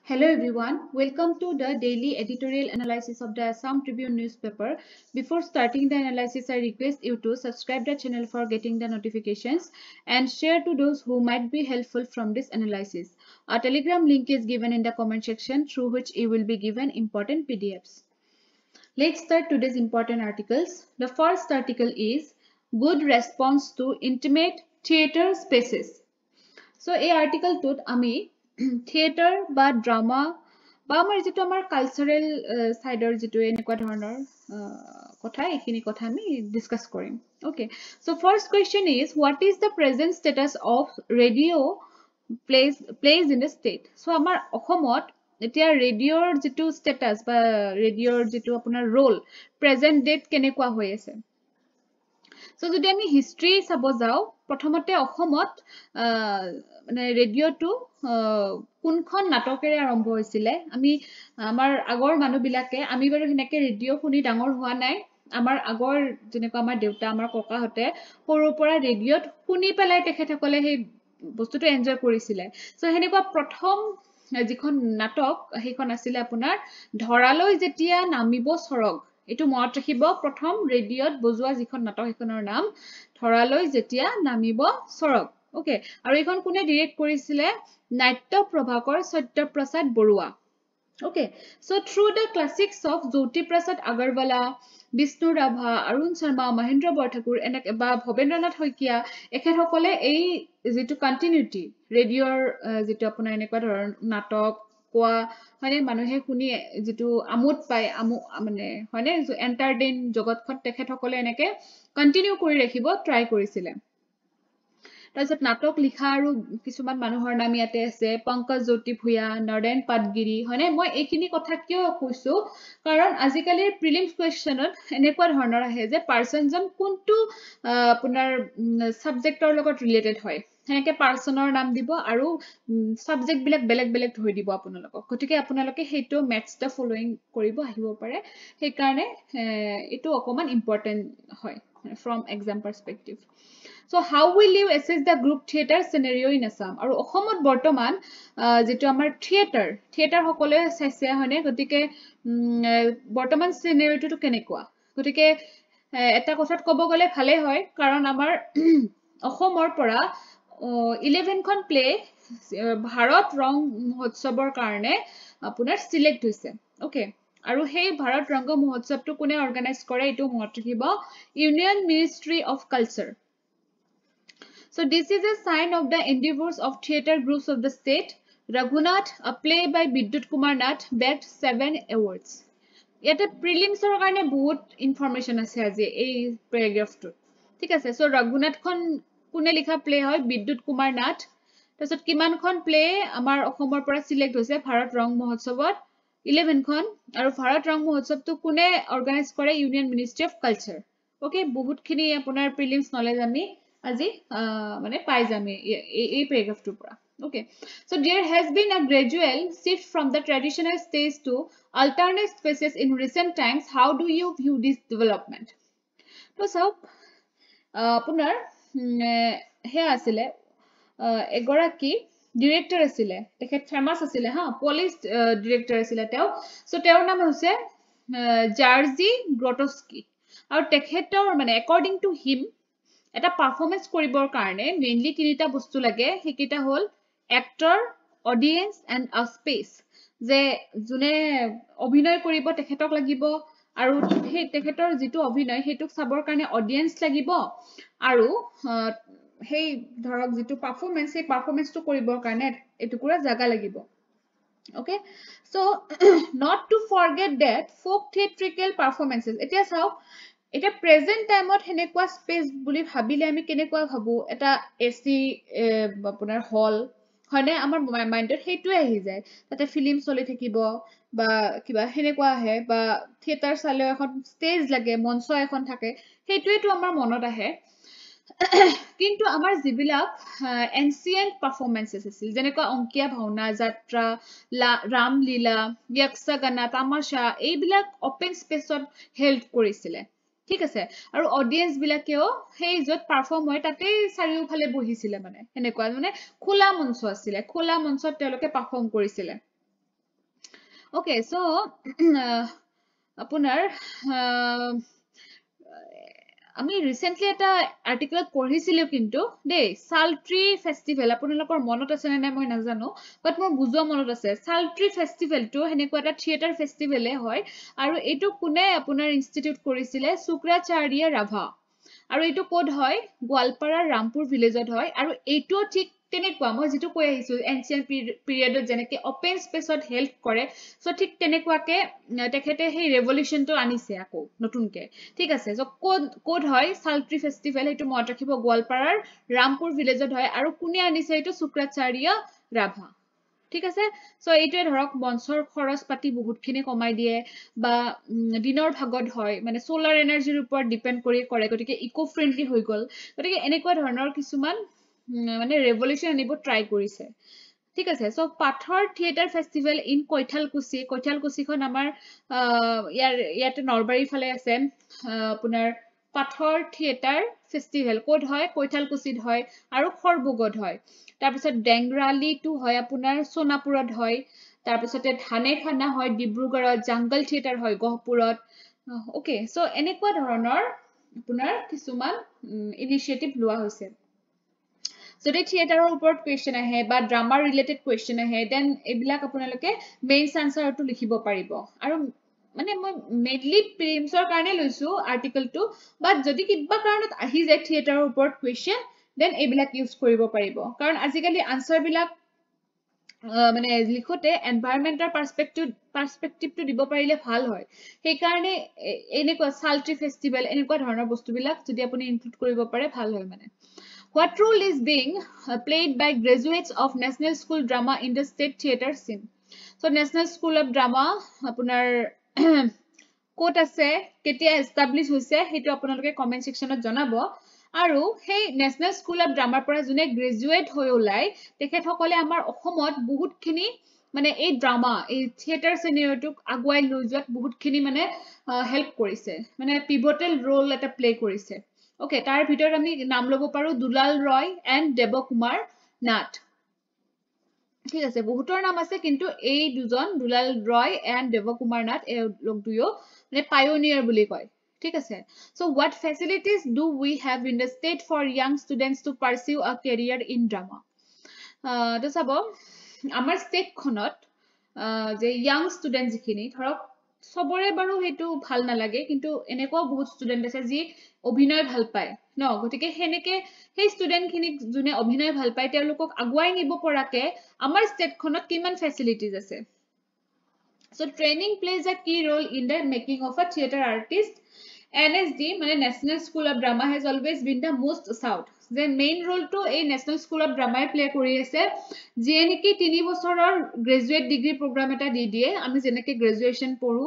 Hello everyone, welcome to the daily editorial analysis of the Assam Tribune newspaper. Before starting the analysis, I request you to subscribe the channel for getting the notifications and share to those who might be helpful from this analysis. A Telegram link is given in the comment section through which you will be given important PDFs. Let's start today's important articles. The first article is Good Response to Intimate Theatre Spaces. So, এই article আমি theater বা drama বা আমাৰ যেটো আমাৰ cultural sideৰ যেটো এনেকুৱা ধৰণৰ কথা এইখিনি কথা আমি discuss কৰিম. Okay. So, first question is what is the present status of radio plays in the state? So, আমাৰ অসমত এতিয়া ৰেডিঅ'ৰ যেটো status বা ৰেডিঅ'ৰ যেটো আপোনাৰ role present date কেনেকুৱা হৈ আছে? So, যদি আমি হিষ্ট্ৰী চাব যাও প্ৰথমতে অসমত মানে ৰেডিঅ'টো কোনখন নাটকেৰে আৰম্ভ হৈছিলে আমি আমাৰ আগৰ মানুহবিলাকে আমি বাৰু হেনেকে ৰেডিঅ' শুনি ডাঙৰ হোৱা নাই আমাৰ আগৰ যেনেকুৱা আমাৰ দেউতা আমাৰ ককাহঁতে সৰুৰ পৰা ৰেডিঅ'ত শুনি পেলাই তেখেতসকলে সেই বস্তুটো এনজয় কৰিছিলে সো হেনেকুৱা প্ৰথম যিখন নাটক সেইখন আছিল আপোনাৰ ধৰালৈ যেতিয়া নামিব সৰগ এটো মনত ৰাখিব প্ৰথম ৰেডিঅ'ত বজোৱা যিখন নাটক সেইখনৰ নাম ধৰালৈ যেতিয়া নামিব সৰগ ওকে আৰু এইখন কোনে ডাইৰেক্ট কৰিছিলে নাট্য প্ৰভাকৰ Satyaprasad Barua okay so through the classics of Jyoti Prasad Agarwala Bishnu Rabha Arun Sharma Mahendra Borthakur এনেকে বা ভবেন্দ্ৰনাথ শইকীয়া এখেতসকলে এই যেটো কন্টিনিউটি ৰেডিঅ'ৰ যেটো আপোনাৰ এনেকুৱা ধৰণৰ নাটক কোৱা মানে মানুহে শুনি যেটো আমোদ পায় মানে হয়নে এন্টাৰটেইন জগতখন তেখেতসকলে এনেকে কন্টিনিউ কৰি ৰাখিব ট্ৰাই কৰিছিলে তাৰপিছত নাটক লিখা আৰু কিছুমান মানুহৰ নাম ইয়াতে আছে পংকজ জ্যোতি ভূয়া নৰেন পাটগিৰি হয়নে মই এইখিনি কথা কিয় কৈছো কাৰণ আজিকালিৰ প্ৰিলিমছ কোৱেশ্চনত এনেকুৱা ধৰণৰ আহে যে পাৰ্সনজন কোনটো আপোনাৰ সাবজেক্টৰ লগত ৰিলেটেড হয় হেনেকে পাৰ্সনৰ নাম দিব আৰু সাবজেক্ট বিলাক বেলেগ বেলেগ ধৰি দিব আপোনালোকক গতিকে আপোনালোকে হেটো ম্যাথছ দা ফলোইং কৰিব আহিব পাৰে সেই কাৰণে এটো অকমান ইম্পৰ্টেন্ট হয় from exam perspective so how will you assess the group theater scenario in Assam আৰু অসমত বৰ্তমান যেটো আমাৰ থিয়েটাৰ সকলে চাইছে হয়নে গতিকে বৰ্তমান scenario-টো কেনেকুৱা গতিকে এটা কথাত ক'ব গলে ভালে হয় কাৰণ আমাৰ অসমৰ পৰা 11 খন প্লে ভাৰত ৰং মহোৎসৱৰ কাৰণে আপোনাৰ সিলেক্ট হৈছে ওকে আৰু সেই ভাৰত ৰংগ মহোৎসৱটো কোনে অৰ্গানাইজ কৰে এটো মনত ৰাখিব union ministry of culture so this is a sign of the endeavors of theater groups of the state Raghunath a play by Bidyut Kumar Nath bagged 7 awards ইয়াতে প্ৰিলিমছৰ কাৰণে বহুত ইনফৰমেশন আছে আজি এই প্যাৰাগ্ৰাফটো ঠিক আছে সো Raghunath খন কোনে লিখা প্লে হয় বিদ্যুৎ কুমাৰ নাথ তাৰছত কিমানখন প্লে আমাৰ অসমৰ পৰা সিলেক্ট হৈছে ভাৰত ৰং মহোৎসৱত 11 খন আৰু ভাৰত ৰং মহোৎসৱটো কোনে অৰ্গানাইজ কৰে union ministry of culture okay বহুতখিনি আপোনাৰ প্ৰিলিমছ নলেজ আমি আজি মানে পাই যাম এই প্যাৰাগ্ৰাফটোৰ পৰা okay so there has been a gradual shift from the traditional stage to alternate spaces in recent times how do you view this development so আপোনাৰ হে আছিলে এগৰাকী ডিৰেক্টৰ আছিলে তেখেত ফেমাস আছিলে হা পলিশ ডিৰেক্টৰ আছিলে তেওঁ সো তেওঁৰ নাম হৈছে জাৰ্জি গ্ৰটস্কি আৰু তেখেতৰ মানে according to him এটা পাৰফৰম্যান্স কৰিবৰ কাৰণে মেইনলি তিনিটা বস্তু লাগে হেকিটা হল এক্টৰ অডিয়েন্স এন্ড আ স্পেস যে জুনে অভিনয় কৰিব তেখেতক লাগিব আৰু সেই তেখেতৰ যেটো অভিনয় হেতুক চাবৰ কাৰণে অডিয়েন্স লাগিব আৰু সেই ধৰক যেটো পাৰফৰম্যান্স সেই পাৰফৰম্যান্সটো কৰিবৰ কাৰণে এটুকুৰা জাগা লাগিব okay so not to forget that folk theatrical performances এতিয়া চাও এটা প্ৰেজেন্ট টাইমত হেনেকুৱা স্পেস বুলি ভাবিলে আমি কেনেকুৱা ভাবো এটা এসি আপোনাৰ হল হয়নে আমাৰ মাইন্ডত হেতুৱে আহি যায় তাতে ফিল্ম চলি থাকিব বা কিবা হেনেকুৱা আহে বা থিয়েটাৰ চালে এখন ষ্টেজ লাগে মঞ্চ এখন থাকে হেতুৱেটো আমাৰ মনত আহে কিন্তু আমাৰ জিবিলাক এনসিয়েন্ট পাৰফৰম্যান্সেস আছিল যেনেকুৱা অংকিয়া ভাওনা যাত্ৰা ৰামলীলা যক্ষগান তামাশা এইবিলাক ওপেন স্পেসত হেল্ড কৰিছিলে ঠিক আছে আৰু অডিয়েন্স বিলাকেও সেই যত পাৰফৰ্ম হয় তাতে চাৰিওফালে বহিছিলে মানে হেনেকুৱা মানে খোলা মঞ্চ আছিল খোলা মঞ্চত তেওঁলোকে পাৰফৰ্ম কৰিছিলে Okay, so আপোনাৰ আমি ৰিসেন্টলি এটা আৰ্টিকেল পঢ়িছিলো কিন্তু দেই সালট্ৰি ফেষ্টিভেল আপোনালোকৰ মনত আছে নে নাই মই নাজানো বাট মোৰ বুজোৱা মনত আছে সালট্ৰি ফেষ্টিভেলটো হেনেকুৱা এটা থিয়েটাৰ ফেষ্টিভেলে হয় আৰু এইটো কোনে আপোনাৰ ইনষ্টিটিউট কৰিছিলে শুক্ৰাচাৰ্য ৰাভা আৰু এইটো কোড হয় গোৱালপাৰা ৰামপুৰ ভিলেজত হয় আৰু এইটো ঠিক তেনেকুৱা মই যেটো কৈ আহিছো এনচিয়েন্ট পিৰিয়ডত যেনেকৈ ওপেন স্পেচত হেল্প কৰে সো ঠিক তেনেকুৱাকে তেখেতে সেই ৰেভলিউশনটো আনিছে আকৌ নতুনকে ঠিক আছে সো কোড হয় সালট্ৰি ফেষ্টিভেল এইটো মনত ৰাখিব গোৱালপাৰাৰ ৰামপুৰ ভিলেজত হয় আৰু কোনে আনিছে এইটো শুক্ৰাচাৰ্য ৰাভা ঠিক আছে সো এইটোৱে ধৰক মঞ্চৰ খৰচ পাতি বহুতখিনি কমাই দিয়ে বা দিনৰ ভাগত হয় মানে সোলাৰ এনাৰ্জিৰ ওপৰত ডিপেন্ড কৰি কৰে গতিকে ইকো ফ্ৰেন্ডলি হৈ গল গতিকে এনেকুৱা ধৰণৰ কিছুমান মানে ৰেভলিউশন আনিব ট্ৰাই কৰিছে ঠিক আছে সো পাথৰ থিয়েটাৰ ফেষ্টিভেল ইন কৈঠালকুছিখন আমাৰ ইয়াতে নলবাৰীৰ ফালে আছে আপোনাৰ পাথৰ থিয়েটাৰ ফেষ্টিভেল ক'ত হয় কৈঠালকুছিত হয় আৰু খৰবুগত হয় তাৰপিছত ডেংৰালিটো হয় আপোনাৰ সোনাপুৰত হয় তাৰপিছতে ধানেখানা হয় ডিব্ৰুগড়ত জাংগল থিয়েটাৰ হয় গহপুৰত ওকে সো এনেকুৱা ধৰণৰ আপোনাৰ কিছুমান ইনিচিয়েটিভ লোৱা হৈছে যদি থিয়েটাৰৰ ওপৰত কোৱেশ্চন আহে বা ড্ৰামা ৰিলেটেড কোৱেশ্চন আহে দেন এইবিলাক আপোনালোকে মেইনছ আনসাৰটো লিখিব পাৰিব আৰু মানে মই মেইনলি প্ৰিলিমছৰ কাৰণে লৈছো আৰ্টিকেলটো বাট যদি কিবা কাৰণত আহি যায় থিয়েটাৰৰ ওপৰত কোৱেশ্চন দেন এইবিলাক ইউজ কৰিব পাৰিব কাৰণ আজিকালি আনসাৰ বিলাক মানে লিখোতে এনভায়ৰনমেন্টৰ পাৰ্সপেক্টিভটো দিব পাৰিলে ভাল হয় সেইকাৰণে এনেকুৱা সালট্ৰি ফেষ্টিভেল এনেকুৱা ধৰণৰ বস্তুবিলাক যদি আপুনি ইনক্লুড কৰিব পাৰে ভাল হয় মানে What role is being played by graduates of National School Drama in the state theatre scene? So National School of Drama আপোনাৰ ক'ত আছে কেতিয়া এস্টাবলিশ হৈছে হেতু আপোনালোকে কমেন্ট সেকশনত জনাব আৰু সেই National School of Drama পৰা যোনে গ্ৰেজুৱেট হৈ ওলাই তেখেতসকলে আমাৰ অসমত বহুতখিনি মানে এই ড্ৰামা এই থিয়েটাৰ সিনেমাটোক আগুৱাই লৈ যোৱাত বহুতখিনি মানে হেল্প কৰিছে মানে পিভটেল ৰোল এটা প্লে কৰিছে ওকে তাৰ ভিতৰত আমি নাম লব পাৰো দুলাল ৰয় এণ্ড দেৱকুমাৰ নাথ ঠিক আছে বহুতৰ নাম আছে কিন্তু এই দুজন দুলাল ৰয় এণ্ড দেৱকুমাৰ নাথ এই লোক দুয়ো মানে পায়োনিয়াৰ বুলি কয় ঠিক আছে so what facilities do we have in the state for young students to pursue a career in drama তো চাব আমাৰ ষ্টেটখনত যে ইয়াং ষ্টুডেন্ট যিখিনি ধৰক সবৰে বাৰু হেতু ভাল নালাগে কিন্তু এনেকুৱা বহুত ষ্টুডেন্ট আছে যি অভিনয় ভাল পায় ন গতিকে হেনেকে সেই ষ্টুডেন্ট খিনিক যোনে অভিনয় ভাল পায় তেওঁলোকক আগুৱাই নিব পৰাকে আমাৰ ষ্টেটখনত কিমান ফেচিলিটিজ আছে so training plays a key role in the making of a theater artist NSD মানে National School of Drama has always been the most sought যে মেইন ৰোলটো এই National School of Drama play কৰি আছে যিয়ে নেকি 3 বছৰৰ graduate degree programme এটা দি দিয়ে আমি যেনেকৈ গ্ৰেজুৱেচন পঢ়ো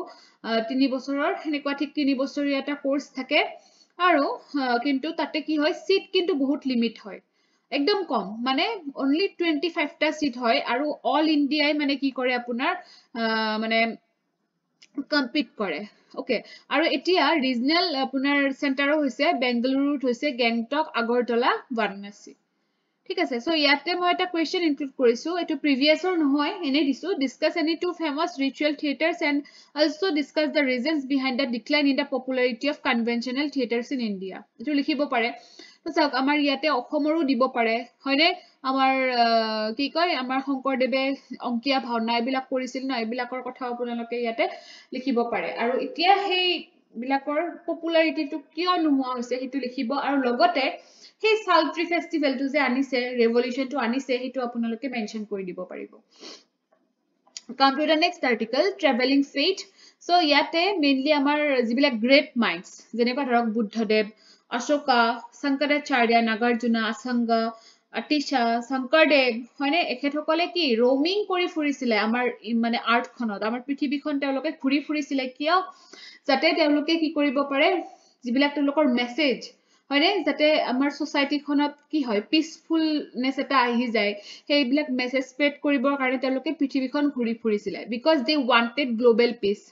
3 বছৰৰ হেনেকুৱা ঠিক 3 বছৰীয়া এটা কোৰ্স থাকে আৰু কিন্তু তাতে কি হয় সিট কিন্তু বহুত লিমিট হয় একদম কম মানে only 25 টা সিট হয় আৰু অল ইন্ডিয়াই মানে কি কৰে আপোনাৰ মানে কম্পিট কৰে ওকে আৰু এতিয়া ৰিজনাল আপোনাৰ চেণ্টাৰো হৈছে বেংগালুৰুত হৈছে গেংটক আগৰতলা বাৰাণসী ঠিক আছে সো ইয়াতে মই এটা কোৱেশ্চন ইনক্লুড কৰিছো এটো প্ৰিভিয়াছৰ নহয় এনে দিছো discuss any two famous ritual theatres and also discuss the reasons behind the decline in the popularity of conventional theatres in India এটো লিখিব পাৰে তো চাওক আমাৰ ইয়াতে অসমৰো দিব পাৰে হয়নে আমাৰ কি কয় আমাৰ শংকৰদেৱে অংকিয়া ভাওনা এইবিলাক কৰিছিল ন এইবিলাকৰ কথা আপোনালোকে ইয়াতে লিখিব পাৰে আৰু এতিয়া সেই বিলাকৰ পপুলাৰিটিটো কিয় নোহোৱা হৈছে হেতু লিখিব আৰু লগতে সেই সালট্ৰি ফেষ্টিভেলটো যে আনিছে ৰেভলিউশনটো আনিছে হেতু আপোনালোকে মেনশন কৰি দিব পাৰিব come to the next article traveling fate so ইয়াতে মেইনলি আমাৰ যিবিলাক গ্ৰেট মাইন্ডস যেনেকুৱা ধৰক বুদ্ধদেৱ অশোকা শংকৰাচাৰ্য নাগাৰ্জুনা আসাংগা আতিশা শংকৰদেৱ হয়নে এখেতসকলে কি roaming কৰি ফুৰিছিলে আমাৰ মানে আৰ্টখনত আমাৰ পৃথিৱীখন তেওঁলোকে ঘূৰি ফুৰিছিলে কিয় যাতে তেওঁলোকে কি কৰিব পাৰে যিবিলাক তেওঁলোকৰ মেছেজ হয়নে যাতে আমাৰ সোসাইটিখনত কি হয় পিসফুলনেস এটা আহি যায় সেইবিলাক মেছেজ স্প্ৰেড কৰিবৰ কাৰণে তেওঁলোকে পৃথিৱীখন ঘূৰি ফুৰিছিলে because they wanted global peace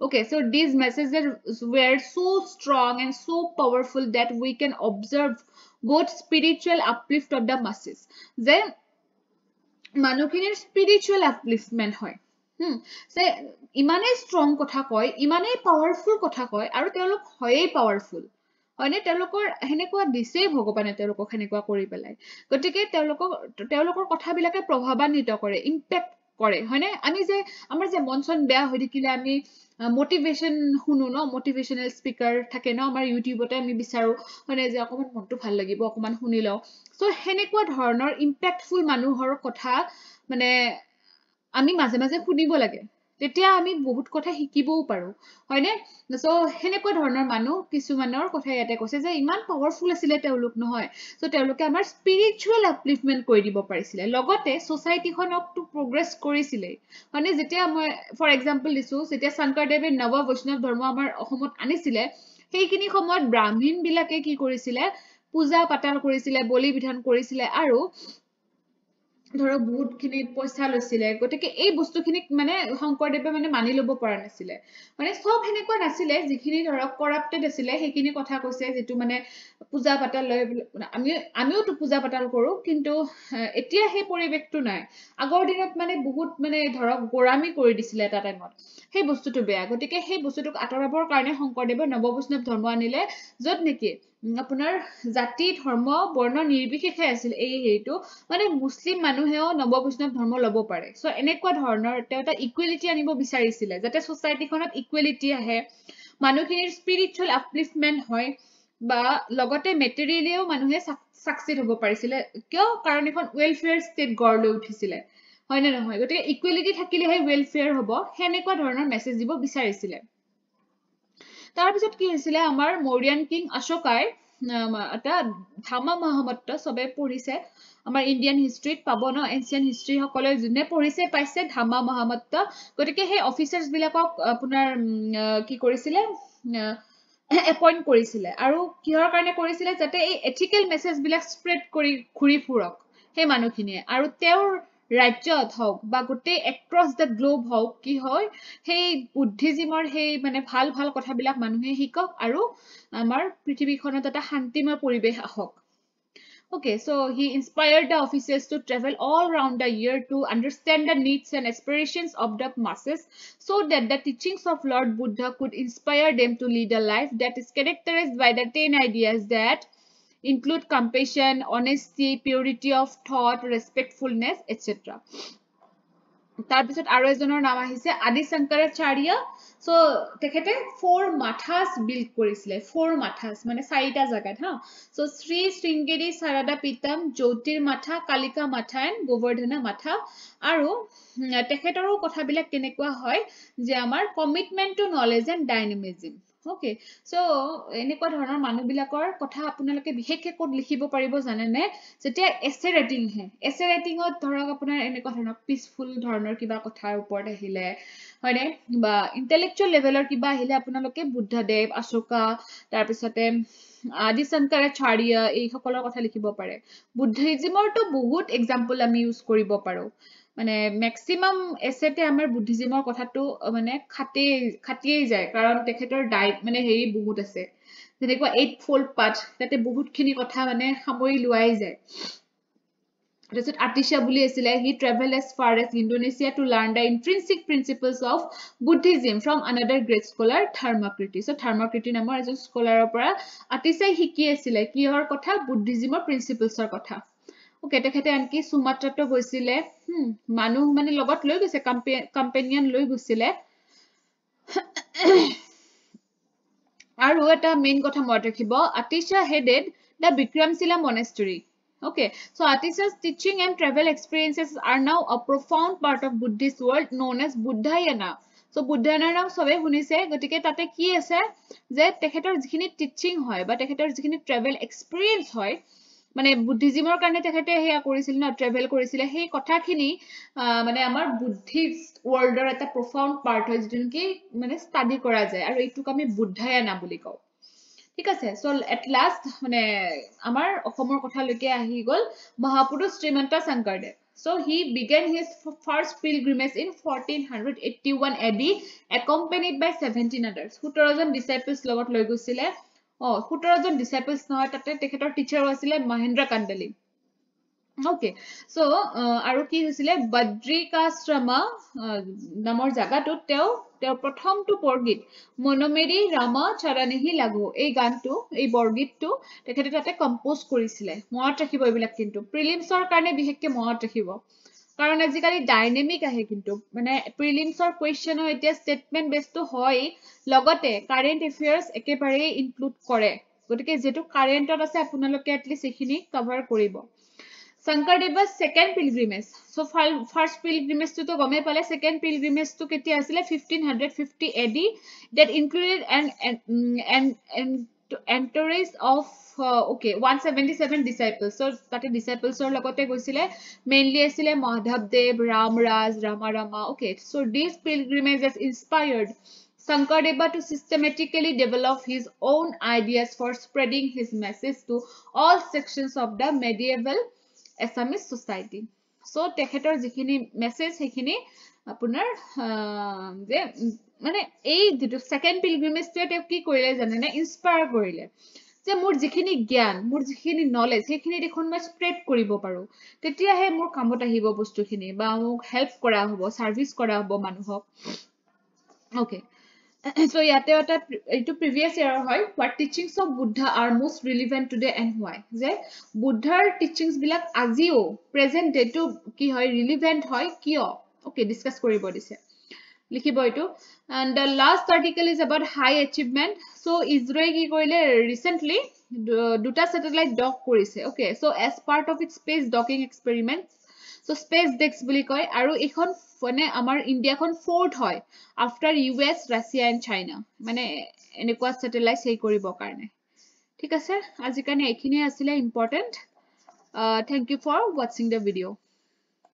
okay so these messages were so strong and so powerful that we can observe both spiritual uplift of the masses then মানুহখিনিৰ spiritual upliftment হয় যে ইমানেই ষ্ট্ৰং কথা কয়, ইমানেই পাৱাৰফুল কথা কয়, আৰু তেওঁলোক হয়েই পাৱাৰফুল, হয়নে? তেওঁলোকৰ সেনেকুৱা দিছেই ভগৱানে তেওঁলোকক সেনেকুৱা কৰি পেলাই। গতিকে তেওঁলোকৰ কথাবিলাকে প্ৰভাৱান্বিত কৰে, ইম্পেক্ট কৰে, হয়নে? আমি যে আমাৰ যে মন চন বেয়া হৈ থাকিলে আমি মটিভেশ্যন শুনো ন, মটিভেশ্যনেল স্পীকাৰ থাকে ন আমাৰ ইউটিউবতে, আমি বিচাৰো হয়নে যে অকমান মনটো ভাল লাগিব, অকমান শুনি লওঁ। চ' সেনেকুৱা ধৰণৰ ইম্পেক্টফুল মানুহৰ কথা মানে আমি মাজে মাজে শুনিব লাগে, তেতিয়া আমি বহুত কথা শিকিবও পাৰো, হয়নে? চ' সেনেকুৱা ধৰণৰ মানুহ কিছুমানৰ কথা ইয়াতে কৈছে যে ইমান পাৱাৰফুল আছিলে তেওঁলোক নহয়। চ' তেওঁলোকে আমাৰ স্পিৰিচুৱেল আপলিফমেণ্ট কৰি দিব পাৰিছিলে, লগতে ছচাইটিখনকতো প্ৰগ্ৰেছ কৰিছিলে, হয়নে? যেতিয়া মই ফৰ এক্সাম্পল দিছো, যেতিয়া শংকৰদেৱে নৱ বৈষ্ণৱ ধৰ্ম আমাৰ অসমত আনিছিলে, সেইখিনি সময়ত ব্ৰাহ্মণ বিলাকে কি কৰিছিলে, পূজা পাতল কৰিছিলে, বলি বিধান কৰিছিলে, আৰু ধৰক বহুত খিনি পইচা লৈছিলে। গতিকে এই বস্তুখিনিক মানে শংকৰদেৱে মানে মানি লব পৰা নাছিলে, মানে চব সেনেকুৱা নাছিলে, যিখিনি ধৰক কৰাপ্টেড আছিলে সেইখিনি কথা কৈছে, যিটো মানে পূজা পাতল লৈ আমিওতো পূজা পাতল কৰো, কিন্তু এতিয়া সেই পৰিৱেশটো নাই। আগৰ দিনত মানে বহুত মানে ধৰক গোড়ামী কৰি দিছিলে এটা টাইমত, সেই বস্তুটো বেয়া। গতিকে সেই বস্তুটোক আঁতৰাবৰ কাৰণে শংকৰদেৱে নৱ বৈষ্ণৱ ধৰ্ম আনিলে, য'ত নেকি আপোনাৰ জাতি ধৰ্ম বৰ্ণ নিৰ্বিশেষে আছিল এই হেৰিটো, মানে মুছলিম মানুহেও নৱ বৈষ্ণৱ ধৰ্ম ল'ব পাৰে। চ' এনেকুৱা ধৰণৰ তেওঁ এটা ইকুৱেলিটি আনিব বিচাৰিছিলে, যাতে ছচাইটিখনত ইকুৱেলিটি আহে, মানুহখিনিৰ স্পিৰিচুৱেল আপলিফমেণ্ট হয়, বা লগতে মেটেৰিয়েলিও মানুহে ছাকচিড হ'ব পাৰিছিলে। কিয়? কাৰণ এখন ৱেলফেয়াৰ ষ্টেট গঢ় লৈ উঠিছিলে, হয় নে নহয়? গতিকে ইকুৱেলিটি থাকিলেহে ৱেলফেয়াৰ হ'ব, সেনেকুৱা ধৰণৰ মেছেজ দিব বিচাৰিছিলে। তাৰপিছত কি হৈছিলে, আমাৰ মৌৰিয়ান কিং অশোকাই এটা ধামা মহামত্ত, চবে পঢ়িছে আমাৰ ইণ্ডিয়ান হিষ্ট্ৰীত পাব ন, এনচিয়েন্ট হিষ্ট্ৰী সকলে যোনে পঢ়িছে পাইছে ধামা মহামত্ত। গতিকে সেই অফিচাৰ্ছ বিলাকক আপোনাৰ কি কৰিছিলে, এপইণ্ট কৰিছিলে, আৰু কিহৰ কাৰণে কৰিছিলে, যাতে এই এথিকেল মেছেজ বিলাক স্প্ৰেড কৰি ঘূৰি ফুৰক সেই মানুহখিনিয়ে, আৰু তেওঁৰ ৰাজ্যত হওক বা গোটেই এক্ৰছ দ্য গ্লোব হওক, কি হয়, সেই বুদ্ধিজিমৰ সেই মানে ভাল ভাল কথাবিলাক মানুহে শিকক, আৰু আমাৰ পৃথিৱীখনত এটা শান্তিময় পৰিৱেশ আহক। Okay, so he inspired the officers to travel all around the year to understand the needs and aspirations of the masses, so that the teachings of Lord Buddha could inspire them to lead a life that is characterized by the 10 ideas that include compassion, honesty, purity of thought, respectfulness, etc. তাৰপিছত আৰু এজনৰ নাম আহিছে আদি শংকৰাচাৰ্য। চ' তেখেতে 4 মাথাস build কৰিছিলে, 4 মাথাস মানে 4টা জাগাত হা। চ' শ্ৰী শৃংগেৰী শাৰদা পীঠম, জ্যোতিৰ মাথা, কালিকা মাথা এণ্ড গোবৰ্ধনা মাথা। আৰু তেখেতৰো কথাবিলাক কেনেকুৱা হয়, যে আমাৰ commitment to knowledge and dynamism. Okay, so' এনেকুৱা ধৰণৰ মানুহবিলাকৰ কথা আপোনালোকে বিশেষকে ক'ত লিখিব পাৰিব জানেনে? যেতিয়া এছে ৰেটিং আহে, এছে ৰেটিঙত ধৰক আপোনাৰ এনেকুৱা ধৰণৰ পিচফুল ধৰণৰ কিবা কথাৰ ওপৰত আহিলে, হয়নে, বা ইণ্টেলেকচুৱেল লেভেলৰ কিবা আহিলে আপোনালোকে বুদ্ধদেৱ, অশোকা, তাৰপিছতে আদি শংকৰাচাৰ্য এইসকলৰ কথা লিখিব পাৰে। বুদ্ধিজিমৰটো বহুত এক্সাম্পল আমি ইউজ কৰিব পাৰো, মানে মেক্সিমাম এছেতে আমাৰ বুদ্ধিজিমৰ কথাটো মানে খাটিয়েই যায়, কাৰণ তেখেতৰ মানে হেৰি বহুত আছে, যেনেকুৱা 8-fold path, তাতে বহুতখিনি কথা মানে সামৰি লোৱাই যায়। তাৰপিছত আতিশা বুলি আছিলে, he traveled as far as Indonesia to learn the intrinsic principles of Buddhism from another great scholar, Dharmakirti. So Dharmakirti নামৰ এজন স্কলাৰৰ পৰা আতিশাই শিকি আছিলে কিহৰ কথা? বুদ্ধিজিমৰ প্ৰিন্সিপলছৰ কথা। ওকে, তেখেতে আনকি সুমাত্ৰাতো গৈছিলে, মানুহ মানে লগত লৈ গৈছে, কম্পেনিয়ন লৈ গৈছিলে। আৰু এটা মেইন কথা মনত ৰাখিব, আতিশা headed the Bikramshila monastery. Okay, so Atisha's teaching and travel experiences are now a profound part of Buddhist world known as Buddhayana. So Buddhayana নাম সবে শুনিছে, গতিকে তাতে কি আছে, যে তেখেতৰ যিখিনি টিচিং হয় বা তেখেতৰ যিখিনি ট্ৰেভেল এক্সপিৰিয়েন্স হয়, মানে বুদ্ধিজিমৰ কাৰণে তেখেতে সেয়া কৰিছিল ন, ট্ৰেভেল কৰিছিলে, সেই কথাখিনি মানে আমাৰ বুদ্ধিষ্ট ৱৰ্ল্ডৰ এটা প্ৰফাউণ্ড পাৰ্ট হয়, যিটো নেকি মানে ষ্টাডি কৰা যায়, আৰু এইটোক আমি বুদ্ধায়না বুলি কওঁ। ঠিক আছে, চ' এট লাষ্ট মানে আমাৰ অসমৰ কথালৈকে আহি গ'ল মহাপুৰুষ Srimanta Sankardev. So he began his first pilgrimage in 1481 AD, accompanied by 17 others. 17জন disciples লগত লৈ গৈছিলে। 17জন disciples নহয়, তাতে তেখেতৰ টিচাৰো আছিলে মহেন্দ্ৰ কাণ্ডালী। Okay, so আৰু কি হৈছিলে বদ্ৰিকাশ্ৰমা নামৰ জাগাটো তেওঁ প্ৰথমটো বৰগীত মনমেৰি ৰামা চৰণেহি লাগু এই গানটো এই বৰগীতটো তেখেতে তাতে কম্পোজ কৰিছিলে মনত ৰাখিব এইবিলাক কিন্তু প্ৰিলিমছৰ কাৰণে বিশেষকৈ মনত ৰাখিব কাৰণ আজিকালি ডাইনামিক আহে কিন্তু মানে প্ৰিলিমছৰ কুৱেশ্যনো এতিয়া ষ্টেটমেণ্ট বেছটো হয় লগতে কাৰেণ্ট এফেয়াৰ্ছ একেবাৰে ইনক্লুড কৰে গতিকে যেটো কাৰেণ্টত আছে আপোনালোকে এটলিষ্ট এইখিনি কভাৰ কৰিব Shankardeva's second pilgrimage. So first pilgrimage to Gome Pale, second pilgrimage to Kiti Asile 1550 AD that included an entourage of 177 disciples. So that disciples or Lakote Gosile mainly Asile Madhav Dev, Ram Raj, Rama Rama. Okay, so these pilgrimages inspired Shankardeva to systematically develop his own ideas for spreading his message to all sections of the medieval Assamese society. So তেখেতৰ যিখিনি message সেইখিনি আপোনাৰ যে মানে এই যেটো second পিলগ্ৰিমেজটোৱে তেওঁ কি কৰিলে জানেনে ইনস্পায়াৰ কৰিলে যে মোৰ যিখিনি জ্ঞান মোৰ যিখিনি নলেজ সেইখিনি দেখোন মই স্প্ৰেড কৰিব পাৰো তেতিয়াহে মোৰ কামত আহিব বস্তুখিনি বা মোক হেল্প কৰা হ'ব সাৰ্ভিস কৰা হ'ব মানুহক okay So yate ota etu previous year hoy what teachings of Buddha are most relevant today and why je Buddha's teachings bilak azio present day to ki hoy relevant hoy kiyo okay discuss koribo dise likhibo etu and the last article is about high achievement so Israel ki koile recently duta satellite dock korise okay so as part of its space docking experiments so SpaceX বুলি কয় আৰু এখন মানে আমাৰ ইন্ডিয়াখন fourth হয় after US ৰাশিয়া and China মানে এনেকুৱা satellite সেই কৰিব কাৰণে ঠিক আছে আজি কাৰণে এইখিনি আছিল important thank you for watching the video